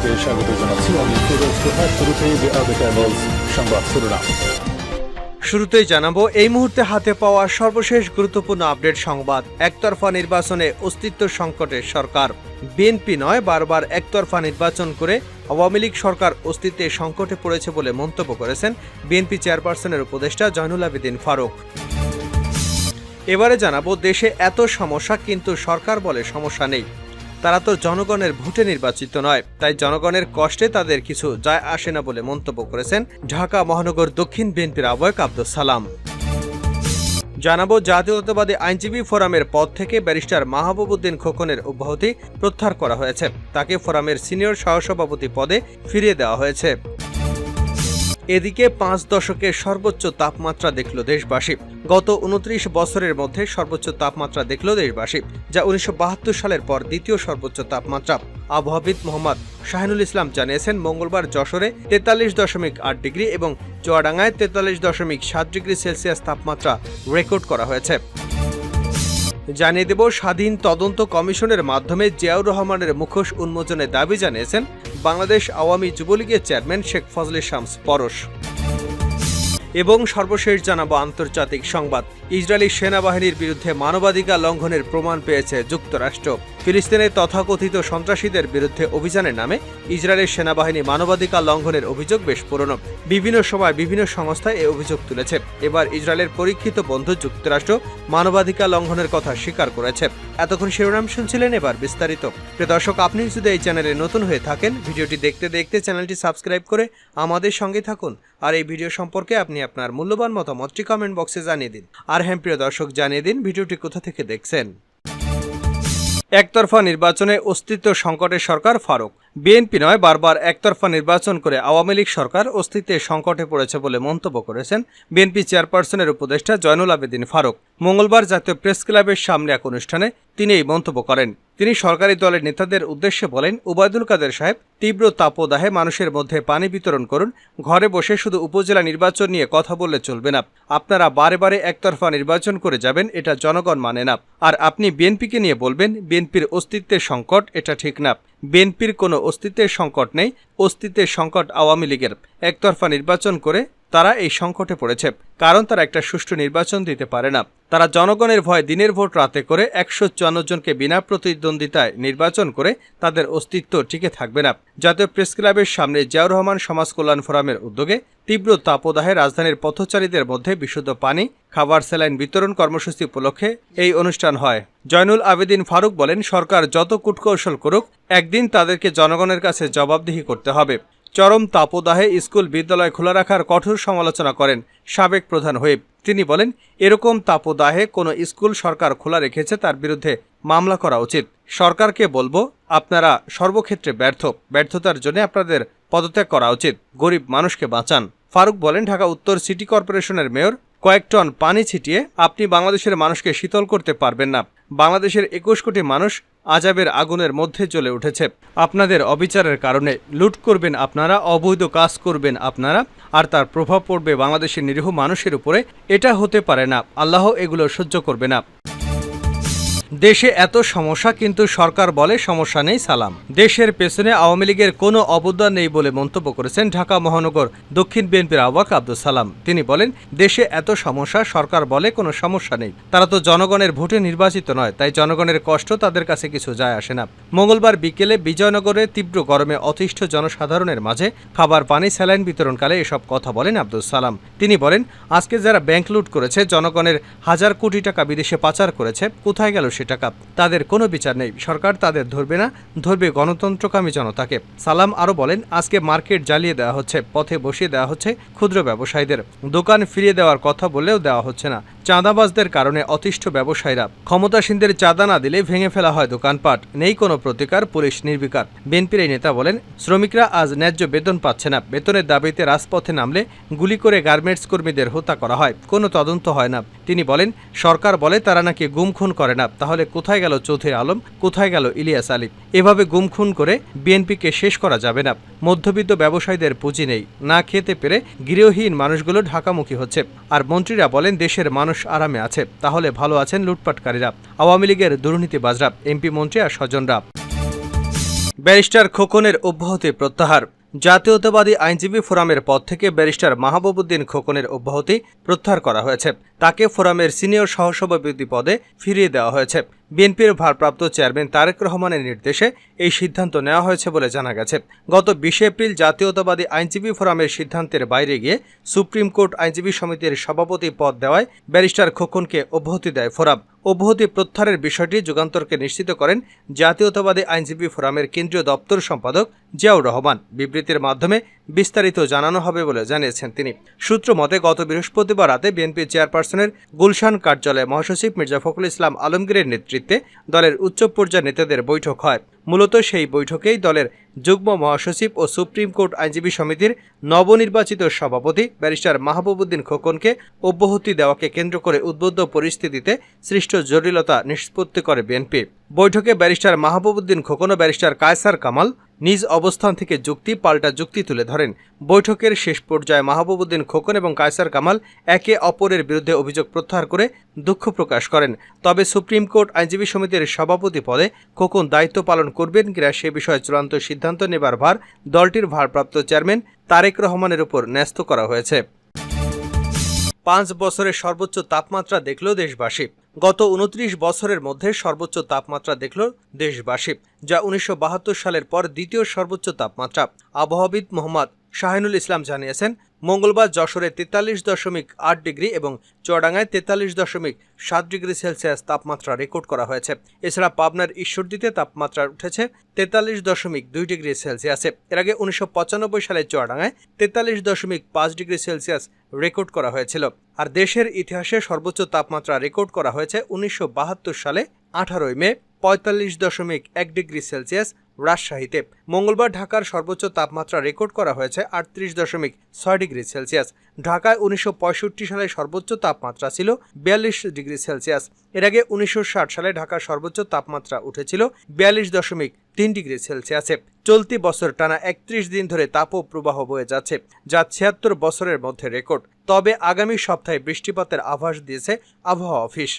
আপনাদেরকে স্বাগত জানাচ্ছি। আমি ফিরোজ তোহা। শুরুতেই দ্য টাইমস সংবাদ শিরোনাম। শুরুতেই জানাবো এই মুহূর্তে হাতে পাওয়া সর্বশেষ গুরুত্বপূর্ণ আপডেট সংবাদ। একতরফা নির্বাচনে অস্তিত্ব সংকটে সরকার। বিএনপি নয়, বারবার একতরফা নির্বাচন করে আওয়ামী লীগ সরকার অস্তিত্বে সংকটে পড়েছে বলে মন্তব্য করেছেন বিএনপি চেয়ারপারসনের উপদেষ্টা জয়নুল আবেদিন ফারুক। এবারে জানাবো দেশে এত সমস্যা কিন্তু সরকার বলে সমস্যা নেই। তারা তো জনগণের ভোটে নির্বাচিত নয়, তাই জনগণের কষ্টে তাদের কিছু যায় আসে না বলে মন্তব্য করেছেন ঢাকা মহানগর দক্ষিণ বিএনপির আহ্বায়ক আব্দুস সালাম। জানাবো জাতীয়তাবাদী আইনজীবী ফোরামের পদ থেকে ব্যারিস্টার মাহবুব উদ্দিন খোকনের অব্যাহতি প্রত্যাহার করা হয়েছে। তাকে ফোরামের সিনিয়র সহসভাপতি পদে ফিরিয়ে দেওয়া হয়েছে। এদিকে 5 দশকের সর্বোচ্চ তাপমাত্রা দেখল দেশবাসী। গত 29 বছরের মধ্যে সর্বোচ্চ তাপমাত্রা দেখল দেশবাসী, যা 1972 সালের পর দ্বিতীয় সর্বোচ্চ তাপমাত্রা। আবহাওয়াবিদ মোহাম্মদ শাহিনুল ইসলাম জানিয়েছেন, মঙ্গলবার যশোরে 43.8 ডিগ্রি এবং চুয়াডাঙ্গায় 43.7 ডিগ্রি সেলসিয়াস তাপমাত্রা রেকর্ড করা হয়েছে। জানিয়ে দেব, স্বাধীন তদন্ত কমিশনের মাধ্যমে জিয়াউর রহমানের মুখোশ উন্মোচনের দাবি জানিয়েছেন বাংলাদেশ আওয়ামী যুবলীগের চেয়ারম্যান শেখ ফজলে শামস পরশ। এবং সর্বশেষ জানাবো আন্তর্জাতিক সংবাদ। ইসরায়েলি সেনাবাহিনীর বিরুদ্ধে মানবাধিকার লঙ্ঘনের প্রমাণ পেয়েছে যুক্তরাষ্ট্র। ফিলিস্তিনের তথাকথিত সন্ত্রাসীদের বিরুদ্ধে অভিযানের নামে ইসরায়েলের সেনাবাহিনী মানবাধিকার লঙ্ঘনের অভিযোগ বেশ পুরনো। বিভিন্ন সময় বিভিন্ন সংস্থায় এই অভিযোগ তুলেছে। এবার ইসরায়েলের পরীক্ষিত বন্ধু যুক্তরাষ্ট্র মানবাধিকার লঙ্ঘনের কথা স্বীকার করেছে। এতক্ষণ শিরোনাম শুনছিলেন, এবার বিস্তারিত। প্রিয় দর্শক, আপনি যদি এই চ্যানেলে নতুন হয়ে থাকেন, ভিডিওটি দেখতে দেখতে চ্যানেলটি সাবস্ক্রাইব করে আমাদের সঙ্গে থাকুন। আর এই ভিডিও সম্পর্কে আপনি আপনার মূল্যবান মতামতটি কমেন্ট বক্সে জানিয়ে দিন। আর হ্যাঁ প্রিয় দর্শক, জানিয়ে দিন ভিডিওটি কোথা থেকে দেখছেন। একতরফা নির্বাচনে অস্তিত্ব সংকটে সরকার ফারুক। বিএনপি নয়, বারবার একতরফা নির্বাচন করে আওয়ামী লীগ সরকার অস্তিত্বের সংকটে পড়েছে বলে মন্তব্য করেছেন বিএনপি চেয়ারপারসনের উপদেষ্টা জয়নুল আবেদিন ফারুক। মঙ্গলবার জাতীয় প্রেস ক্লাবের সামনে এক অনুষ্ঠানে তিনি এই মন্তব্য করেন। তিনি সরকারি দলের নেতাদের উদ্দেশ্যে বলেন, ওবায়দুল কাদের সাহেব, তীব্র তাপদাহে মানুষের মধ্যে পানি বিতরণ করুন। ঘরে বসে শুধু উপজেলা নির্বাচন নিয়ে কথা বললে চলবে না। আপনারা বারে বারে একতরফা নির্বাচন করে যাবেন, এটা জনগণ মানে না। আর আপনি বিএনপিকে নিয়ে বলবেন বিএনপির অস্তিত্বের সংকট, এটা ঠিক না। বিএনপির কোনো অস্তিত্বের সংকট নেই, অস্তিত্বের সংকট আওয়ামী লীগের। একতরফা নির্বাচন করে তারা এই সংকটে পড়েছে, কারণ তারা একটা সুষ্ঠু নির্বাচন দিতে পারে না। তারা জনগণের ভয় দিনের ভোট রাতে করে 154 জনকে বিনা প্রতিদ্বন্দ্বিতায় নির্বাচন করে তাদের অস্তিত্ব টিকে থাকবে না। জাতীয় প্রেস ক্লাবের সামনে জিয়াউর রহমান সমাজ কল্যাণ ফোরামের উদ্যোগে তীব্র তাপদাহে রাজধানীর পথচারীদের মধ্যে বিশুদ্ধ পানি, খাবার, স্যালাইন বিতরণ কর্মসূচি উপলক্ষে এই অনুষ্ঠান হয়। জয়নুল আবেদিন ফারুক বলেন, সরকার যত কূটকৌশল করুক, একদিন তাদেরকে জনগণের কাছে জবাবদিহি করতে হবে। চরম তাপদাহে স্কুল বিদ্যালয় খোলা রাখার কঠোর সমালোচনা করেন সাবেক প্রধান হুইপ। তিনি বলেন, এরকম তাপদাহে কোনো স্কুল সরকার খোলা রেখেছে তার বিরুদ্ধে মামলা করা উচিত। সরকারকে বলবো, আপনারা সর্বক্ষেত্রে ব্যর্থতার জন্য আপনাদের পদত্যাগ করা উচিত। গরিব মানুষকে বাঁচান। ফারুক বলেন, ঢাকা উত্তর সিটি কর্পোরেশনের মেয়র কয়েক টন পানি ছিটিয়ে আপনি বাংলাদেশের মানুষকে শীতল করতে পারবেন না। বাংলাদেশের 21 কোটি মানুষ আজাবের আগুনের মধ্যে জ্বলে উঠেছে। আপনাদের অবিচারের কারণে লুট করবেন আপনারা, অবৈধ কাজ করবেন আপনারা, আর তার প্রভাব পড়বে বাংলাদেশের নিরীহ মানুষের উপরে। এটা হতে পারে না। আল্লাহ এগুলো সহ্য করবে না। দেশে এত সমস্যা কিন্তু সরকার বলে সমস্যা নেই সালাম। দেশের পেছনে আওয়ামী লীগের কোনো অবদান নেই বলে মন্তব্য করেছেন ঢাকা মহানগর দক্ষিণ বিএনপির আহ্বায়ক আব্দুস সালাম। তিনি বলেন, দেশে এত সমস্যা, সরকার বলে কোনো সমস্যা নেই। তারা তো জনগণের ভোটে নির্বাচিত নয়, তাই জনগণের কষ্ট তাদের কাছে কিছু যায় আসে না। মঙ্গলবার বিকেলে বিজয়নগরে তীব্র গরমে অতিষ্ঠ জনসাধারণের মাঝে খাবার, পানি, স্যালাইন বিতরণকালে এসব কথা বলেন আব্দুস সালাম। তিনি বলেন, আজকে যারা ব্যাংক লুট করেছে, জনগণের হাজার কোটি টাকা বিদেশে পাচার করেছে, কোথায় গেল টাকা? তাদের কোনো বিচার নেই। সরকার তাদের ধরবে না, ধরবে গণতন্ত্রকামী জনতাকে। সালাম আরো বলেন, আজকে মার্কেট জ্বালিয়ে দেওয়া হচ্ছে, পথে বসিয়ে দেওয়া হচ্ছে ক্ষুদ্র ব্যবসায়ীদের। দোকান ফিরিয়ে দেওয়ার কথা বললেও দেওয়া হচ্ছে না। চাঁদাবাজদের কারণে অতিষ্ঠ ব্যবসায়ীরা। ক্ষমতাসীনদের চাঁদা না দিলে ভেঙে ফেলা হয় দোকানপাট। নেই কোনো প্রতিকার, পুলিশ নির্বিকার। বিএনপির এই নেতা বলেন, শ্রমিকরা আজ ন্যায্য বেতন পাচ্ছে না। বেতনের দাবিতে রাজপথে নামলে গুলি করে গার্মেন্টস কর্মীদের হত্যা করা হয়, কোনো তদন্ত হয় না। তিনি বলেন, সরকার বলে তারা নাকি গুম খুন করে না। তাহলে কোথায় গেল চৌধুরী আলম, কোথায় গেল ইলিয়াস আলী? এভাবে গুম খুন করে বিএনপিকে শেষ করা যাবে না। মধ্যবিত্ত ব্যবসায়ীদের পুঁজি নেই, না খেতে পেরে গৃহহীন মানুষগুলো ঢাকামুখী হচ্ছে। আর মন্ত্রীরা বলেন, দেশের মানুষ আরামে আছে। তাহলে ভালো আছেন লুটপাটকারীরা, আওয়ামী লীগের দুর্নীতিবাজরা, এমপি মন্ত্রী আর স্বজনরা। ব্যারিস্টার খোকনের অব্যাহতি প্রত্যাহার। জাতীয়তাবাদী আইনজীবী ফোরামের পদ থেকে ব্যারিস্টার মাহবুবউদ্দিন খোকনের অব্যাহতি প্রত্যাহার করা হয়েছে। তাকে ফোরামের সিনিয়র সহসভাপতি পদে ফিরিয়ে দেওয়া হয়েছে। বিএনপির ভারপ্রাপ্ত চেয়ারম্যান তারেক রহমানের নির্দেশে এই সিদ্ধান্ত নেওয়া হয়েছে বলে জানা গেছে। গত 20 এপ্রিল জাতীয়তাবাদী আইনজীবী ফোরামের সিদ্ধান্তের বাইরে গিয়ে সুপ্রিম কোর্ট আইনজীবী সমিতির সভাপতি পদ দেওয়ায় ব্যারিস্টার খোকনকে অব্যাহতি দেয় ফোরাম। অব্যাহতি প্রত্যাহারের বিষয়টি যুগান্তরকে নিশ্চিত করেন জাতীয়তাবাদী আইনজীবী ফোরামের কেন্দ্রীয় দপ্তর সম্পাদক জিয়াউর রহমান। বিবৃতির মাধ্যমে বিস্তারিত জানানো হবে বলে জানিয়েছেন তিনি। সূত্র মতে গত বৃহস্পতিবার রাতে বিএনপি চেয়ারপারসনের গুলশান কার্যালয়ে মহাসচিব মির্জা ফখরুল ইসলাম আলমগীরের নেতৃত্বে দলের উচ্চ পর্যায়ের নেতাদের বৈঠক হয়। মূলত সেই বৈঠকেই দলের যুগ্ম মহাসচিব ও সুপ্রিম কোর্ট আইনজীবী সমিতির নবনির্বাচিত সভাপতি ব্যারিস্টার মাহবুবউদ্দিন খোকনকে অব্যাহতি দেওয়াকে কেন্দ্র করে উদ্বুদ্ধ পরিস্থিতিতে সৃষ্ট জটিলতা নিষ্পত্তি করে বিএনপি। বৈঠকে ব্যারিস্টার মাহবুবউদ্দিন খোকন ও ব্যারিস্টার কায়সার কামাল নিজ অবস্থান থেকে যুক্তি পাল্টা যুক্তি তুলে ধরেন। বৈঠকের শেষ পর্যায়ে মাহবুবউদ্দিন খোকন এবং কায়সার কামাল একে অপরের বিরুদ্ধে অভিযোগ প্রত্যাহার করে দুঃখ প্রকাশ করেন। তবে সুপ্রিম কোর্ট আইনজীবী সমিতির সভাপতি পদে খোকন দায়িত্ব পালন করবেন কিনা সে বিষয়ে চূড়ান্ত সিদ্ধান্ত নেবার ভার দলটির ভারপ্রাপ্ত চেয়ারম্যান তারেক রহমানের উপর ন্যস্ত করা হয়েছে। 5 বছরের সর্বোচ্চ তাপমাত্রা দেখল দেশবাসী। গত 29 বছরের মধ্যে সর্বোচ্চ তাপমাত্রা দেখল দেশবাসী, যা 1972 সালের পর দ্বিতীয় সর্বোচ্চ তাপমাত্রা। আবহাওয়াবিদ মোহাম্মদ শাহিনুল ইসলাম জানিয়েছেন, মঙ্গলবার যশোরে 43.8 ডিগ্রি এবং চুয়াডাঙ্গায় 43.7 ডিগ্রি সেলসিয়াস তাপমাত্রা রেকর্ড করা হয়েছে। এছাড়া পাবনার ঈশ্বরদীতে তাপমাত্রা উঠেছে 43.2 ডিগ্রি সেলসিয়াসে। এর আগে 1995 সালে চুয়াডাঙ্গায় 43.5 ডিগ্রি সেলসিয়াস রেকর্ড করা হয়েছিল। আর দেশের ইতিহাসে সর্বোচ্চ তাপমাত্রা রেকর্ড করা হয়েছে 1972 সালে 18 মে 45.1 ডিগ্রি সেলসিয়াস রাজশাহীতে। মঙ্গলবার ঢাকার সর্বোচ্চ তাপমাত্রা রেকর্ড করা হয়েছে 38.6 ডিগ্রি সেলসিয়াস। ঢাকায় 1965 সালে সর্বোচ্চ তাপমাত্রা ছিল 42 ডিগ্রি সেলসিয়াস। এর আগে 1960 সালে ঢাকার সর্বোচ্চ তাপমাত্রা উঠেছিল 42.3 ডিগ্রি সেলসিয়াসে। চলতি বছর টানা 31 দিন ধরে তাপপ্রবাহ বয়ে যাচ্ছে, যা 76 বছরের মধ্যে রেকর্ড। তবে আগামী সপ্তাহে বৃষ্টিপাতের আভাস দিয়েছে আবহাওয়া অফিস।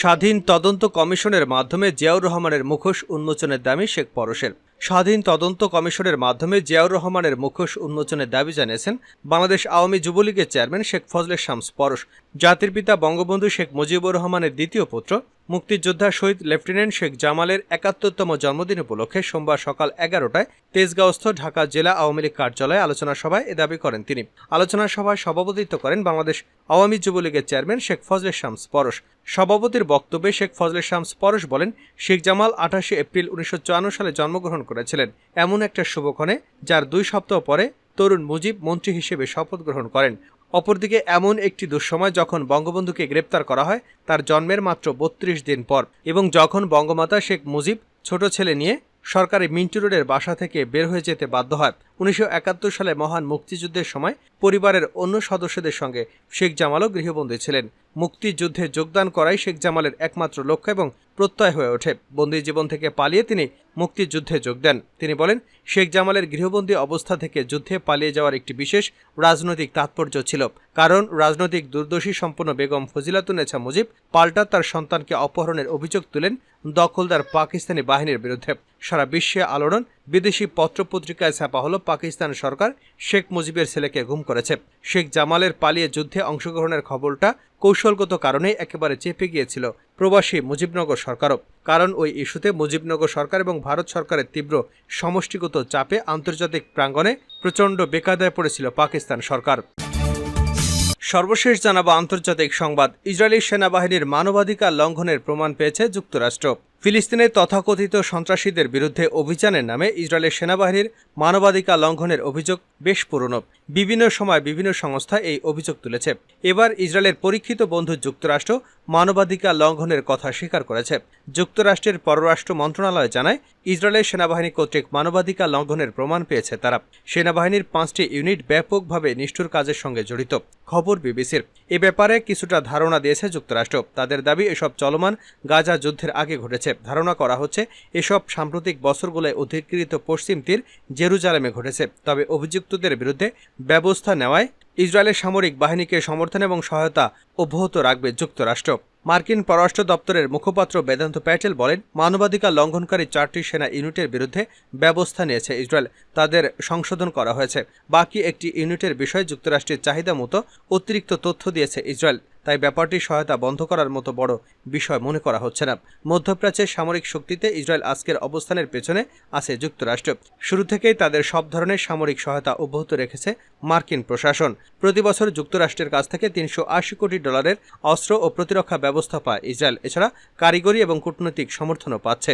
স্বাধীন তদন্ত কমিশনের মাধ্যমে জিয়াউর রহমানের মুখোশ উন্মোচনের দাবি শেখ পরশের। স্বাধীন তদন্ত কমিশনের মাধ্যমে জিয়াউর রহমানের মুখোশ উন্মোচনের দাবি জানিয়েছেন বাংলাদেশ আওয়ামী যুবলীগের চেয়ারম্যান শেখ ফজলে শামস পরশ। জাতির পিতা বঙ্গবন্ধু শেখ মুজিবুর রহমানের দ্বিতীয় পুত্র মুক্তিযোদ্ধা শহীদ লেফটেন্যান্ট শেখ জামালের 71তম জন্মদিন উপলক্ষে সোমবার সকাল 11টায় তেজগাঁওস্থ ঢাকা জেলা আওয়ামী লীগ কার্যালয়ে আলোচনা সভায় এ দাবি করেন তিনি। আলোচনা সভায় সভাপতিত্ব করেন বাংলাদেশ আওয়ামী যুবলীগের চেয়ারম্যান শেখ ফজলে শামস পরশ। সভাপতির বক্তব্যে শেখ ফজলে শামস পরশ বলেন, শেখ জামাল 28 এপ্রিল 1954 সালে জন্মগ্রহণ করেছিলেন। এমন একটা শুভক্ষণে যার 2 সপ্তাহ পরে তরুণ মুজিব মন্ত্রী হিসেবে শপথ গ্রহণ করেন। অপরদিকে এমন একটি দুঃসময় যখন বঙ্গবন্ধুকে গ্রেপ্তার করা হয় তার জন্মের মাত্র 32 দিন পর, এবং যখন বঙ্গমাতা শেখ মুজিব ছোট ছেলে নিয়ে সরকারি মিন্টু রোডের বাসা থেকে বের হয়ে যেতে বাধ্য হয়। 1971 সালে মহান মুক্তিযুদ্ধের সময় পরিবারের অন্য সদস্যদের সঙ্গে শেখ জামালও গৃহবন্দী ছিলেন। মুক্তিযুদ্ধে যোগদান করাই শেখ জামালের একমাত্র লক্ষ্য এবং প্রত্যয় হয়ে ওঠে। বন্দী জীবন থেকে পালিয়ে তিনি মুক্তিযুদ্ধে যোগ দেন। তিনি বলেন, শেখ জামালের গৃহবন্দী অবস্থা থেকে যুদ্ধে পালিয়ে যাওয়ার একটি বিশেষ রাজনৈতিক তাৎপর্য ছিল, কারণ রাজনৈতিক দুর্দশী সম্পন্ন বেগম ফজিলাতুন্নেছা মুজিব পাল্টা তার সন্তানকে অপহরণের অভিযোগ তুলেন দখলদার পাকিস্তানি বাহিনীর বিরুদ্ধে। সারা বিশ্বে আলোড়ন, বিদেশি পত্রপত্রিকায় ছাপা হলো পাকিস্তান সরকার শেখ মুজিবের ছেলেকে গুম করেছে। শেখ জামালের পালিয়ে যুদ্ধে অংশগ্রহণের খবরটা কৌশলগত কারণে একেবারে চেপে গিয়েছিল প্রবাসী মুজিবনগর সরকারও, কারণ ওই ইস্যুতে মুজিবনগর সরকার এবং ভারত সরকারের তীব্র সমষ্টিগত চাপে আন্তর্জাতিক প্রাঙ্গণে প্রচণ্ড বেকায়দায় পড়েছিল পাকিস্তান সরকার। সর্বশেষ জানাবো আন্তর্জাতিক সংবাদ। ইসরায়েলি সেনাবাহিনীর মানবাধিকার লঙ্ঘনের প্রমাণ পেয়েছে যুক্তরাষ্ট্র। ফিলিস্তিনে তথাকথিত সন্ত্রাসীদের বিরুদ্ধে অভিযানের নামে ইসরায়েলের সেনাবাহিনীর মানবাধিকার লঙ্ঘনের অভিযোগ বেশ পুরনো। বিভিন্ন সময় বিভিন্ন সংস্থা এই অভিযোগ তুলেছে। এবার ইসরায়েলের পরীক্ষিত বন্ধু যুক্তরাষ্ট্র মানবাধিকার লঙ্ঘনের কথা স্বীকার করেছে। যুক্তরাষ্ট্রের পররাষ্ট্র মন্ত্রণালয় জানায়, ইসরায়েলের সেনাবাহিনী কর্তৃক মানবাধিকার লঙ্ঘনের প্রমাণ পেয়েছে তারা। সেনাবাহিনীর 5টি ইউনিট ব্যাপকভাবে নিষ্ঠুর কাজের সঙ্গে জড়িত। খবর বিবিসির। এ ব্যাপারে কিছুটা ধারণা দিয়েছে যুক্তরাষ্ট্র। তাদের দাবি, এসব চলমান গাজা যুদ্ধের আগে ঘটেছে। হয়েছে। ধারণা করা হচ্ছে এসব সাম্প্রতিক বছরগুলোয় অধিকৃত পশ্চিম তীর জেরুজালেমে ঘটেছে। তবে অভিযুক্তদের বিরুদ্ধে ব্যবস্থা নেওয়ায় ইসরায়েলের সামরিক বাহিনীকে সমর্থন এবং সহায়তা অব্যাহত রাখবে যুক্তরাষ্ট্র। মার্কিন পররাষ্ট্র দপ্তরের মুখপাত্র বেদান্ত প্যাটেল বলেন, মানবাধিকার লঙ্ঘনকারী 4টি সেনা ইউনিটের বিরুদ্ধে ব্যবস্থা নিয়েছে ইসরায়েল। তাদের সংশোধন করা হয়েছে। বাকি একটি ইউনিটের বিষয়ে যুক্তরাষ্ট্রের চাহিদা মতো অতিরিক্ত তথ্য দিয়েছে ইসরায়েল। তাই ব্যাপারটি সহায়তা বন্ধ করার মতো বড় বিষয় মনে করা হচ্ছে না। মধ্যপ্রাচ্যের সামরিক শক্তিতে ইসরায়েল আজকের অবস্থানের পেছনে আছে যুক্তরাষ্ট্র। শুরু থেকেই তাদের সব ধরনের সামরিক সহায়তা অব্যাহত রেখেছে মার্কিন প্রশাসন। প্রতি বছর যুক্তরাষ্ট্রের কাছ থেকে $380 কোটি অস্ত্র ও প্রতিরক্ষা ব্যবস্থা পায় ইসরায়েল। এছাড়া কারিগরি এবং কূটনৈতিক সমর্থনও পাচ্ছে।